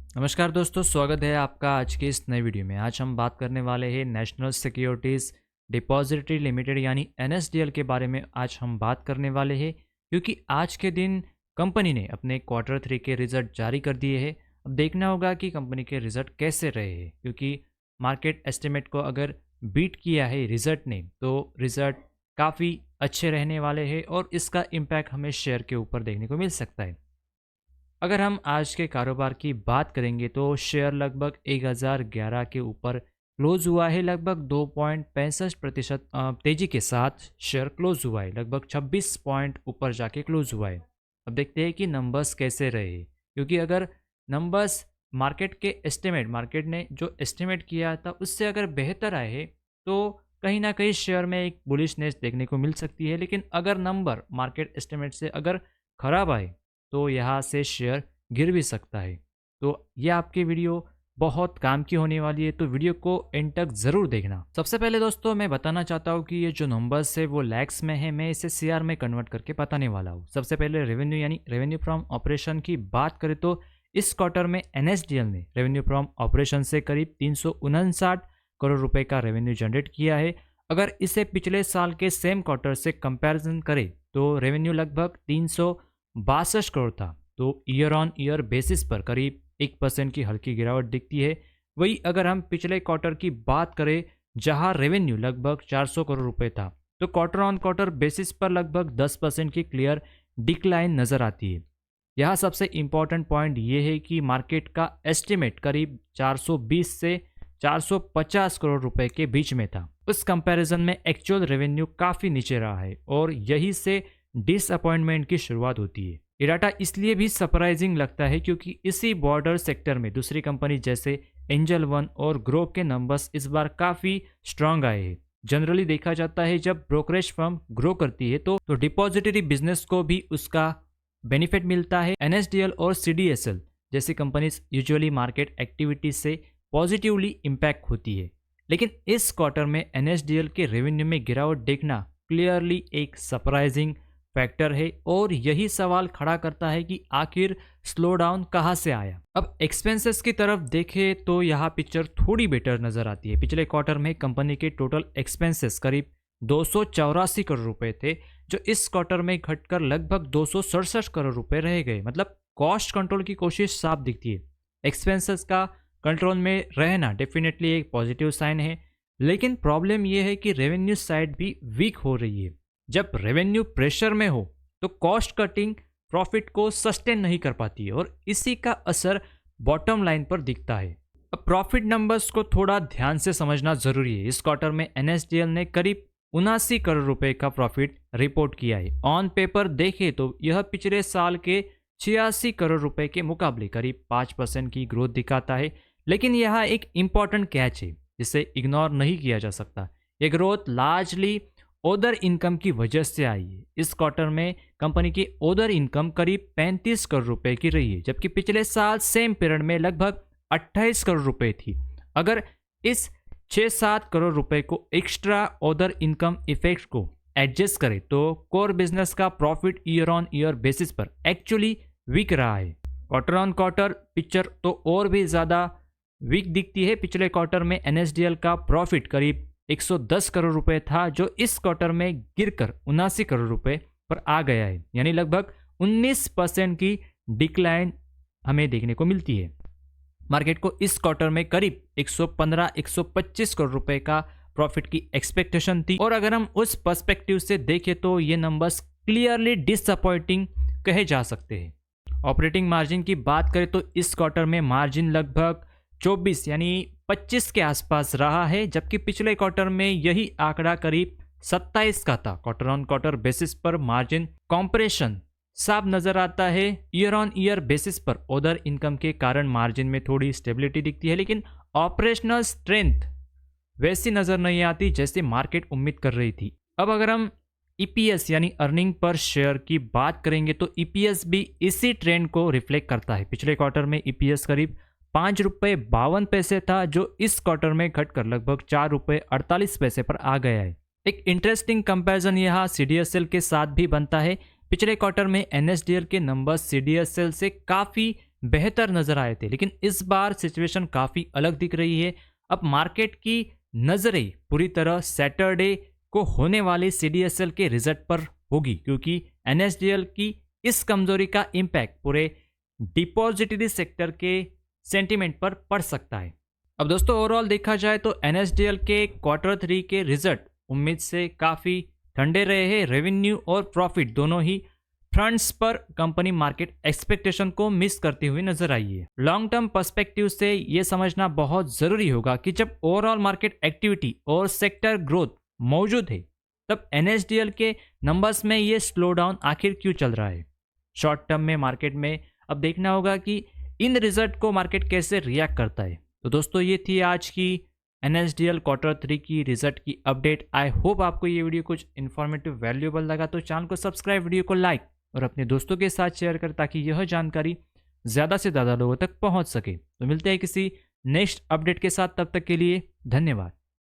नमस्कार दोस्तों, स्वागत है आपका आज के इस नए वीडियो में। आज हम बात करने वाले हैं नेशनल सिक्योरिटीज़ डिपॉजिटरी लिमिटेड यानी एनएसडीएल के बारे में। आज हम बात करने वाले हैं क्योंकि आज के दिन कंपनी ने अपने क्वार्टर 3 के रिजल्ट जारी कर दिए हैं। अब देखना होगा कि कंपनी के रिजल्ट कैसे रहे हैं, क्योंकि मार्केट एस्टिमेट को अगर बीट किया है रिजल्ट ने तो रिजल्ट काफ़ी अच्छे रहने वाले हैं और इसका इम्पैक्ट हमें शेयर के ऊपर देखने को मिल सकता है। अगर हम आज के कारोबार की बात करेंगे तो शेयर लगभग 1011 के ऊपर क्लोज हुआ है। लगभग 2.65% तेजी के साथ शेयर क्लोज हुआ है। लगभग 26 पॉइंट ऊपर जाके क्लोज हुआ है। अब देखते हैं कि नंबर्स कैसे रहे, क्योंकि अगर नंबर्स मार्केट ने जो एस्टिमेट किया था उससे अगर बेहतर आए हैं तो कहीं ना कहीं शेयर में एक बुलिशनेस देखने को मिल सकती है। लेकिन अगर नंबर मार्केट एस्टिमेट से अगर खराब आए तो यहाँ से शेयर गिर भी सकता है। तो ये आपकी वीडियो बहुत काम की होने वाली है, तो वीडियो को एंड तक ज़रूर देखना। सबसे पहले दोस्तों मैं बताना चाहता हूँ कि ये जो नंबर्स है वो लैक्स में है, मैं इसे सीआर में कन्वर्ट करके बताने वाला हूँ। सबसे पहले रेवेन्यू यानी रेवेन्यू फ्रॉम ऑपरेशन की बात करें तो इस क्वार्टर में एनएसडीएल ने रेवेन्यू फ्रॉम ऑपरेशन से करीब 359 करोड़ रुपए का रेवेन्यू जनरेट किया है। अगर इसे पिछले साल के सेम क्वार्टर से कंपैरिजन करें तो रेवेन्यू लगभग 362 करोड़ था। तो ईयर ऑन ईयर बेसिस पर करीब 1% की हल्की गिरावट दिखती है। वही अगर हम पिछले क्वार्टर की बात करें जहां रेवेन्यू लगभग 400 करोड़ रुपए था, तो क्वार्टर ऑन क्वार्टर बेसिस पर लगभग 10% की क्लियर डिक्लाइन नज़र आती है। यहाँ सबसे इम्पॉर्टेंट पॉइंट ये है कि मार्केट का एस्टिमेट करीब 420 से 450 करोड़ रुपए के बीच में था। उस कंपैरिजन में एक्चुअल रेवेन्यू काफ़ी नीचे रहा है और यही से डिसअपॉइंटमेंट की शुरुआत होती है। ये डाटा इसलिए भी सरप्राइजिंग लगता है क्योंकि इसी बॉर्डर सेक्टर में दूसरी कंपनी जैसे एंजल वन और ग्रो के नंबर्स इस बार काफ़ी स्ट्रांग आए हैं। जनरली देखा जाता है जब ब्रोकरेज फर्म ग्रो करती है तो डिपॉजिटरी बिजनेस को भी उसका बेनिफिट मिलता है। एनएसडीएल और सीडीएसएल जैसी कंपनीज यूजुअली मार्केट एक्टिविटी से पॉजिटिवली इम्पैक्ट होती है। लेकिन इस क्वार्टर में एनएसडीएल के रेवेन्यू में गिरावट देखना क्लियरली एक सरप्राइजिंग फैक्टर है और यही सवाल खड़ा करता है कि आखिर स्लो डाउन कहाँ से आया। अब एक्सपेंसेस की तरफ देखें तो यहाँ पिक्चर थोड़ी बेटर नजर आती है। पिछले क्वार्टर में कंपनी के टोटल एक्सपेंसेस करीब 284 करोड़ रुपए थे, जो इस क्वार्टर में घटकर लगभग 267 करोड़ रुपए रह गए। मतलब कॉस्ट कंट्रोल की कोशिश साफ दिखती है। एक्सपेंसेस का कंट्रोल में रहना डेफिनेटली एक पॉजिटिव साइन है, लेकिन प्रॉब्लम यह है कि रेवेन्यू साइड भी वीक हो रही है। जब रेवेन्यू प्रेशर में हो तो कॉस्ट कटिंग प्रॉफिट को सस्टेन नहीं कर पाती है और इसी का असर बॉटम लाइन पर दिखता है। अब प्रॉफिट नंबर्स को थोड़ा ध्यान से समझना जरूरी है। इस क्वार्टर में एनएसडीएल ने करीब 79 करोड़ रुपए का प्रॉफिट रिपोर्ट किया है। ऑन पेपर देखें तो यह पिछले साल के 86 करोड़ रुपए के मुकाबले करीब 5% की ग्रोथ दिखाता है। लेकिन यहाँ एक इम्पॉर्टेंट कैच है जिसे इग्नोर नहीं किया जा सकता। ये ग्रोथ लार्जली ओदर इनकम की वजह से आई है। इस क्वार्टर में कंपनी की ओदर इनकम करीब 35 करोड़ रुपए की रही है, जबकि पिछले साल सेम पीरियड में लगभग 28 करोड़ रुपए थी। अगर इस 6-7 करोड़ रुपए को एक्स्ट्रा ओदर इनकम इफेक्ट को एडजस्ट करें तो कोर बिजनेस का profit year on year basis पर एक्चुअली वीक रहा है। क्वार्टर ऑन क्वार्टर पिक्चर तो और भी ज़्यादा वीक दिखती है। पिछले क्वार्टर में एनएसडीएल का प्रॉफिट करीब 110 करोड़ रुपए था, जो इस क्वार्टर में गिरकर 79 करोड़ रुपए पर आ गया है। यानी लगभग 19% की डिक्लाइन हमें देखने को मिलती है। मार्केट को इस क्वार्टर में करीब 115-125 करोड़ रुपए का प्रॉफिट की एक्सपेक्टेशन थी और अगर हम उस पर्सपेक्टिव से देखें तो ये नंबर्स क्लियरली डिसअपॉइंटिंग कहे जा सकते हैं। ऑपरेटिंग मार्जिन की बात करें तो इस क्वार्टर में मार्जिन लगभग 24 यानी 25 के आसपास रहा है, जबकि पिछले क्वार्टर में यही आंकड़ा करीब 27 का था। क्वार्टर ऑन क्वार्टर बेसिस पर मार्जिन कॉम्प्रेशन साफ नजर आता है। ईयर ऑन ईयर बेसिस पर ओदर इनकम के कारण मार्जिन में थोड़ी स्टेबिलिटी दिखती है, लेकिन ऑपरेशनल स्ट्रेंथ वैसी नजर नहीं आती जैसे मार्केट उम्मीद कर रही थी। अब अगर हम ईपीएस यानी अर्निंग पर शेयर की बात करेंगे तो ईपीएस भी इसी ट्रेंड को रिफ्लेक्ट करता है। पिछले क्वार्टर में ईपीएस करीब 5 रुपये 52 पैसे था, जो इस क्वार्टर में घटकर लगभग 4 रुपये 48 पैसे पर आ गया है। एक इंटरेस्टिंग कंपैरिजन यहाँ सीडीएसएल के साथ भी बनता है। पिछले क्वार्टर में एनएसडीएल के नंबर्स सीडीएसएल से काफ़ी बेहतर नज़र आए थे, लेकिन इस बार सिचुएशन काफ़ी अलग दिख रही है। अब मार्केट की नज़रें पूरी तरह सैटरडे को होने वाले सीडीएसएल के रिजल्ट पर होगी, क्योंकि एनएसडीएल की इस कमजोरी का इम्पैक्ट पूरे डिपॉजिटरी सेक्टर के सेंटिमेंट पर पड़ सकता है। अब दोस्तों ओवरऑल देखा जाए तो एनएसडीएल के क्वार्टर 3 के रिजल्ट उम्मीद से काफ़ी ठंडे रहे हैं। रेवेन्यू और प्रॉफिट दोनों ही फ्रंट्स पर कंपनी मार्केट एक्सपेक्टेशन को मिस करती हुई नजर आई है। लॉन्ग टर्म पर्सपेक्टिव से ये समझना बहुत ज़रूरी होगा कि जब ओवरऑल मार्केट एक्टिविटी और सेक्टर ग्रोथ मौजूद है, तब एनएसडीएल के नंबर्स में ये स्लो डाउन आखिर क्यों चल रहा है। शॉर्ट टर्म में मार्केट में अब देखना होगा कि इन रिजल्ट को मार्केट कैसे रिएक्ट करता है। तो दोस्तों ये थी आज की एनएसडीएल क्वार्टर 3 की रिजल्ट की अपडेट। आई होप आपको ये वीडियो कुछ इन्फॉर्मेटिव वैल्यूएबल लगा, तो चैनल को सब्सक्राइब, वीडियो को लाइक और अपने दोस्तों के साथ शेयर करें ताकि यह जानकारी ज़्यादा से ज़्यादा लोगों तक पहुंच सके। तो मिलते हैं किसी नेक्स्ट अपडेट के साथ, तब तक के लिए धन्यवाद।